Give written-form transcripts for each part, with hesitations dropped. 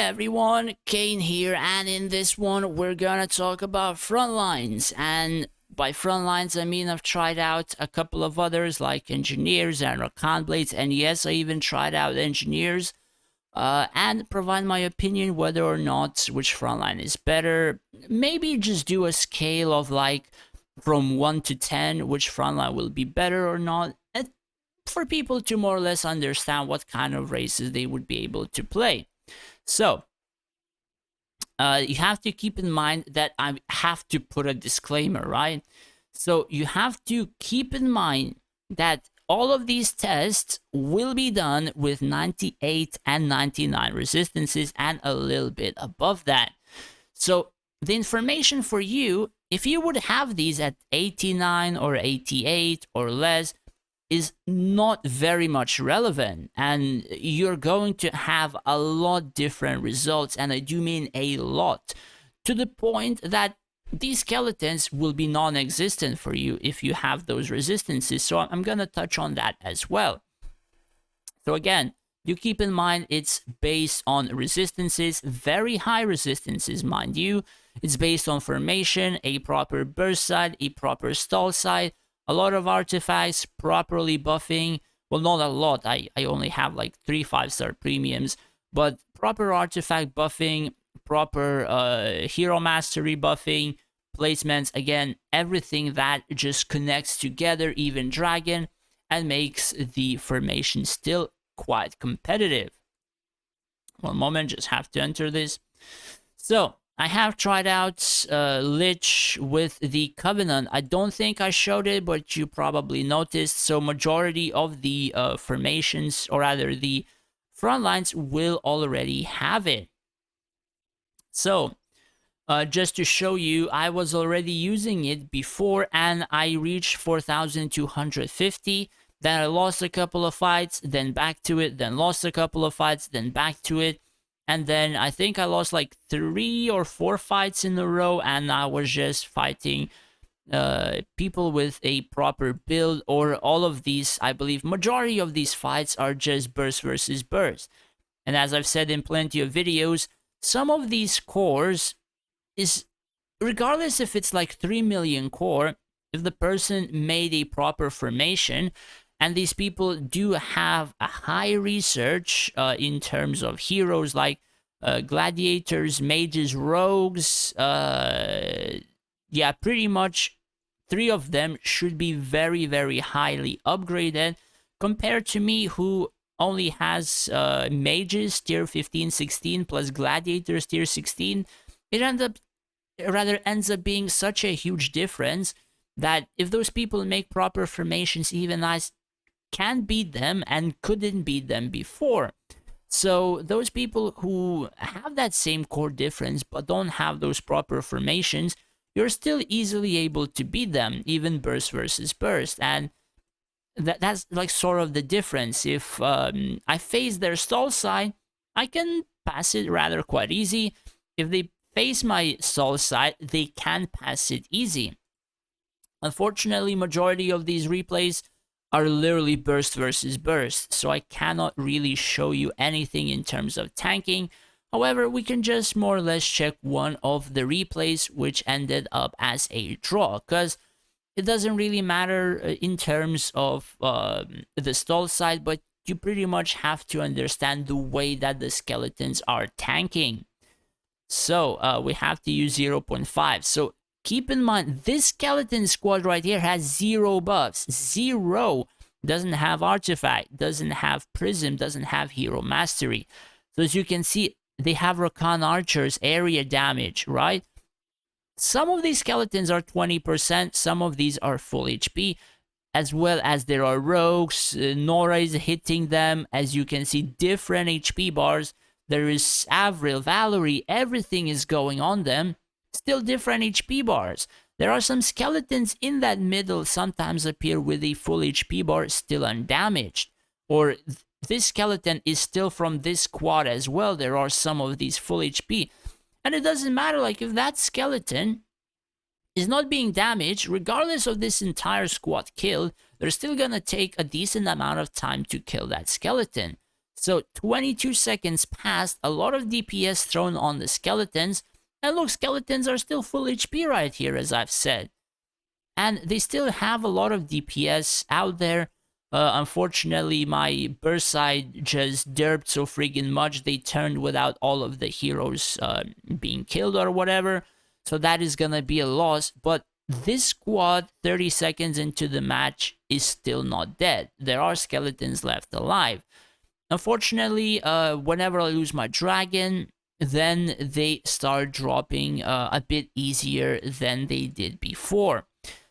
everyone, Kane here, and in this one we're gonna talk about Frontlines. And by Frontlines I mean I've tried out a couple of others like Engineers and Rakan Blades, and yes, I even tried out Engineers, and provide my opinion whether or not which Frontline is better. Maybe just do a scale of like from 1 to 10 which Frontline will be better or not, and for people to more or less understand what kind of races they would be able to play. So, you have to keep in mind that I have to put a disclaimer, right? So, you have to keep in mind that all of these tests will be done with 98 and 99 resistances and a little bit above that. So, the information for you, if you would have these at 89 or 88 or less, is not very much relevant, and you're going to have a lot different results, and I do mean a lot, to the point that these skeletons will be non-existent for you if you have those resistances. So I'm gonna touch on that as well. So again, you keep in mind it's based on resistances, very high resistances, mind you. It's based on formation, a proper burst side, a proper stall side, a lot of artifacts properly buffing. Well, not a lot. I only have like 3 5-star premiums, but proper artifact buffing, proper hero mastery buffing, placements. Again, everything that just connects together, even dragon, and makes the formation still quite competitive. One moment, just have to enter this. So, I have tried out Lich with the Covenant. I don't think I showed it, but you probably noticed. So majority of the formations, or rather the front lines, will already have it. So just to show you, I was already using it before and I reached 4,250. Then I lost a couple of fights, then back to it, then lost a couple of fights, then back to it. And then I think I lost like 3 or 4 fights in a row, and I was just fighting people with a proper build, or all of these, I believe, majority of these fights are just burst versus burst. And as I've said in plenty of videos, some of these cores is, regardless if it's like 3 million core, if the person made a proper formation, and these people do have a high research in terms of heroes like gladiators, mages, rogues. Yeah, pretty much 3 of them should be very, very highly upgraded compared to me, who only has mages tier 15, 16 plus gladiators tier 16. It ends up being such a huge difference that if those people make proper formations, even I can beat them and couldn't beat them before. So those people who have that same core difference but don't have those proper formations, you're still easily able to beat them, even burst versus burst. And that's like sort of the difference. If I face their stall side, I can pass it rather quite easy. If they face my stall side, they can pass it easy. Unfortunately, majority of these replays are literally burst versus burst, so I cannot really show you anything in terms of tanking. However, we can just more or less check one of the replays, which ended up as a draw, because it doesn't really matter in terms of the stall side, but you pretty much have to understand the way that the skeletons are tanking. So we have to use 0.5. So keep in mind, this skeleton squad right here has 0 buffs. 0. Doesn't have artifact, doesn't have prism, doesn't have hero mastery. So as you can see, they have Rakan archers, area damage, right? Some of these skeletons are 20%, some of these are full HP, as well as there are rogues, Nora is hitting them. As you can see, different HP bars. There is Avril, Valerie, everything is going on them. Still different HP bars. There are some skeletons in that middle sometimes appear with a full HP bar still undamaged. Or this skeleton is still from this squad as well. There are some of these full HP. And it doesn't matter, like if that skeleton is not being damaged, regardless of this entire squad killed, they're still gonna take a decent amount of time to kill that skeleton. So 22 seconds passed, a lot of DPS thrown on the skeletons, and look, skeletons are still full HP right here, as I've said. And they still have a lot of DPS out there. Unfortunately, my burst side just derped so friggin' much, they turned without all of the heroes being killed or whatever. So that is gonna be a loss, but this squad, 30 seconds into the match, is still not dead. There are skeletons left alive. Unfortunately, whenever I lose my dragon, then they start dropping a bit easier than they did before.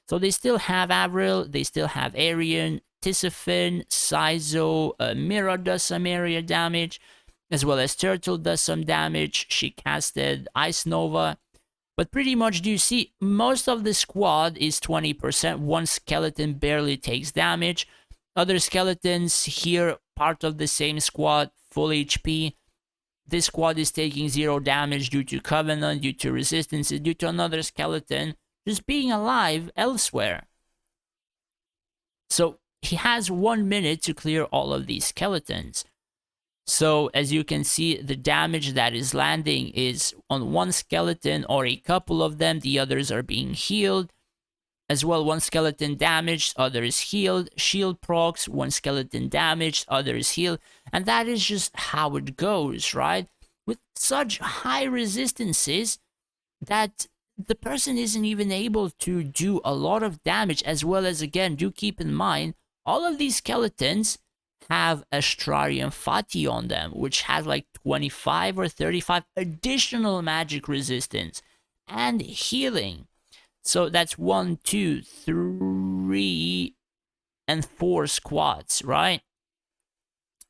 So they still have Avril, they still have Arian, Tisafin, Saizo, Mira does some area damage, as well as Turtle does some damage. She casted Ice Nova. But pretty much, do you see, most of the squad is 20%. One skeleton barely takes damage. Other skeletons here, part of the same squad, full HP. This squad is taking 0 damage due to Covenant, due to resistances, due to another skeleton just being alive elsewhere. So he has 1 minute to clear all of these skeletons. So as you can see, the damage that is landing is on one skeleton or a couple of them. The others are being healed. As well, one skeleton damaged, others healed. Shield procs, one skeleton damaged, others healed. And that is just how it goes, right? With such high resistances that the person isn't even able to do a lot of damage. As well as, again, do keep in mind, all of these skeletons have Astrarian Fati on them, which has like 25 or 35 additional magic resistance and healing. So that's 1, 2, 3, and 4 squads, right?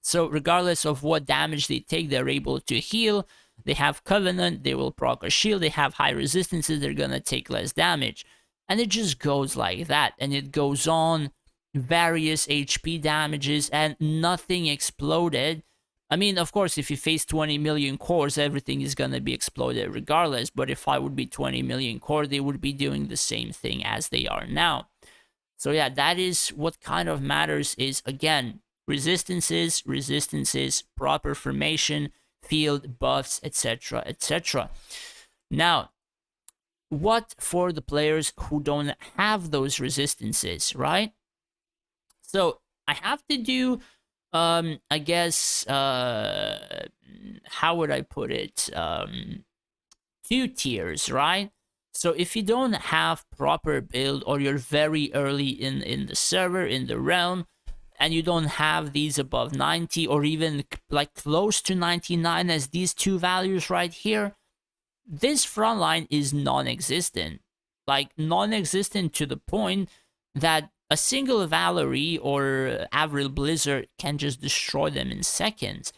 So regardless of what damage they take, they're able to heal. They have Covenant, they will proc a shield. They have high resistances, they're gonna take less damage. And it just goes like that. And it goes on, various HP damages, and nothing exploded. I mean, of course, if you face 20 million cores, everything is gonna be exploded regardless. But if I would be 20 million core, they would be doing the same thing as they are now. So yeah, that is what kind of matters is, again, resistances, proper formation, field, buffs, etc., etc. Now, what for the players who don't have those resistances, right? So I have to do, I guess, how would I put it? 2 tiers, right? So if you don't have proper build, or you're very early in the server, in the realm, and you don't have these above 90 or even like close to 99 as these 2 values right here, this frontline is non-existent. Like non-existent to the point that a single Valerie or Avril Blizzard can just destroy them in seconds.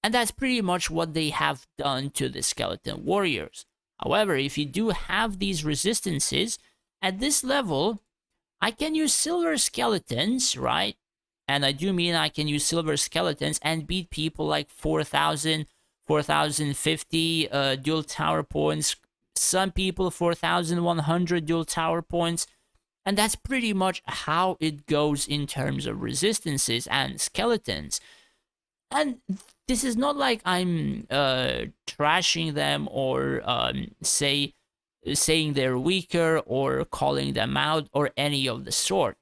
And that's pretty much what they have done to the Skeleton Warriors. However, if you do have these resistances, at this level, I can use Silver Skeletons, right? And I do mean I can use Silver Skeletons and beat people like 4,000, 4,050 dual tower points. Some people 4,100 dual tower points. And that's pretty much how it goes in terms of resistances and skeletons. And this is not like I'm trashing them or saying they're weaker or calling them out or any of the sort.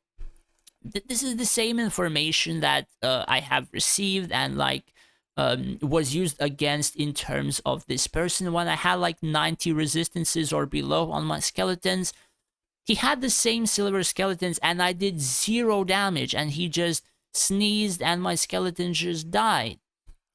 This is the same information that I have received and like was used against in terms of this person when I had like 90 resistances or below on my skeletons. He had the same silver skeletons and I did 0 damage and he just sneezed and my skeleton just died.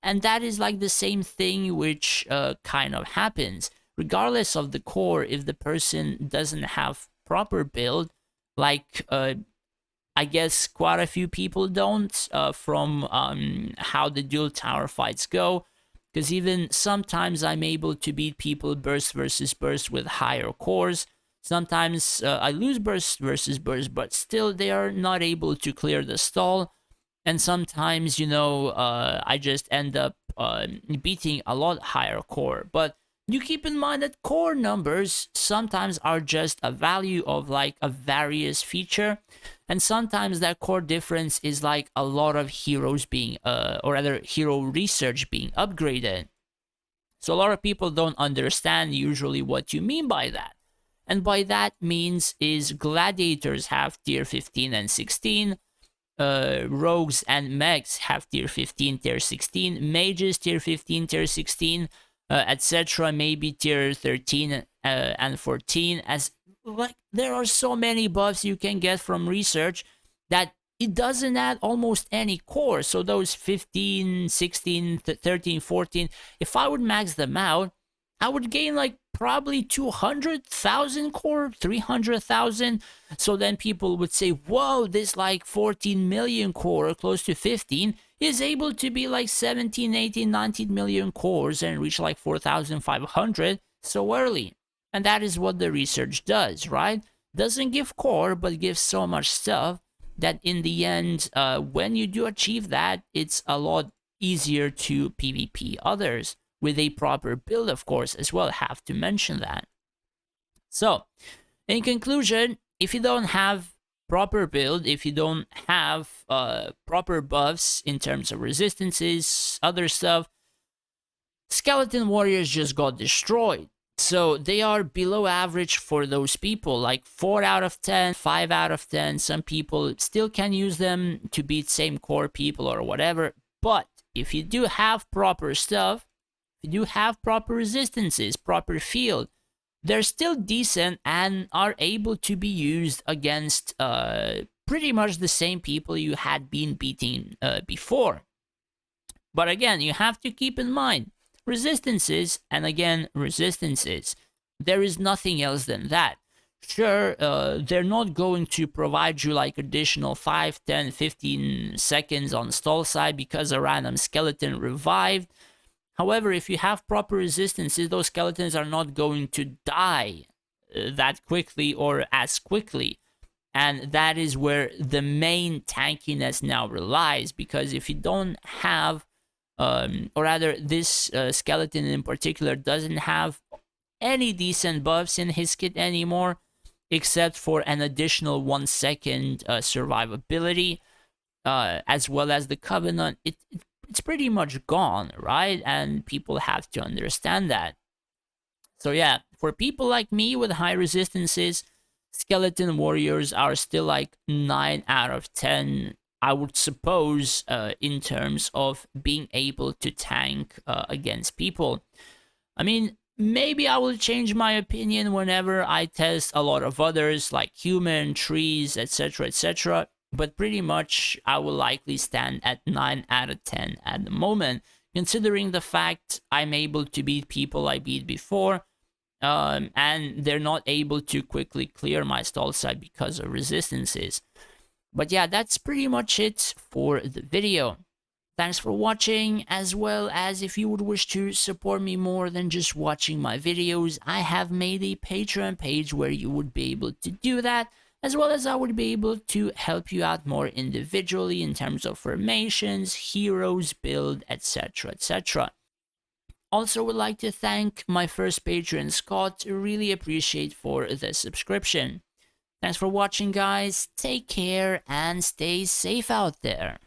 And that is like the same thing which kind of happens. Regardless of the core, if the person doesn't have proper build, like I guess quite a few people don't from how the dual tower fights go. Because even sometimes I'm able to beat people burst versus burst with higher cores. Sometimes I lose burst versus burst, but still they are not able to clear the stall. And sometimes, you know, I just end up beating a lot higher core. But you keep in mind that core numbers sometimes are just a value of like a various feature, and sometimes that core difference is like a lot of heroes being or rather hero research being upgraded. So a lot of people don't understand usually what you mean by that. And by that means is gladiators have tier 15 and 16, rogues and mechs have tier 15, tier 16, mages tier 15, tier 16, etc. Maybe tier 13 and 14. As like there are so many buffs you can get from research that it doesn't add almost any core. So those 15, 16, 13, 14, if I would max them out, I would gain like probably 200,000 core, 300,000. So then people would say, whoa, this like 14 million core, close to 15, is able to be like 17, 18, 19 million cores and reach like 4,500 so early. And that is what the research does, right? Doesn't give core, but gives so much stuff that in the end, when you do achieve that, it's a lot easier to PvP others with a proper build, of course, as well. Have to mention that. So, in conclusion, if you don't have proper build, if you don't have proper buffs in terms of resistances, other stuff, skeleton warriors just got destroyed. So they are below average for those people, like 4 out of 10, 5 out of 10. Some people still can use them to beat same core people or whatever. But if you do have proper stuff, if you do have proper resistances, proper field, they're still decent and are able to be used against pretty much the same people you had been beating before. But again, you have to keep in mind, resistances, and again, resistances. There is nothing else than that. Sure, they're not going to provide you like additional 5, 10, 15 seconds on stall side because a random skeleton revived. However, if you have proper resistances, those skeletons are not going to die that quickly or as quickly. And that is where the main tankiness now relies, because if you don't have or rather this skeleton in particular doesn't have any decent buffs in his kit anymore, except for an additional 1 second survivability, as well as the Covenant. It's pretty much gone, right? And people have to understand that. So yeah, for people like me with high resistances, skeleton warriors are still like 9 out of 10, I would suppose, in terms of being able to tank against people. I mean, maybe I will change my opinion whenever I test a lot of others, like human, trees, etc., etc. But pretty much, I will likely stand at 9 out of 10 at the moment, considering the fact I'm able to beat people I beat before, and they're not able to quickly clear my stall side because of resistances. But yeah, that's pretty much it for the video. Thanks for watching, as well as if you would wish to support me more than just watching my videos, I have made a Patreon page where you would be able to do that, as well as I would be able to help you out more individually in terms of formations, heroes, build, etc, etc. Also would like to thank my first patron, Scott. Really appreciate for the subscription. Thanks for watching, guys. Take care and stay safe out there.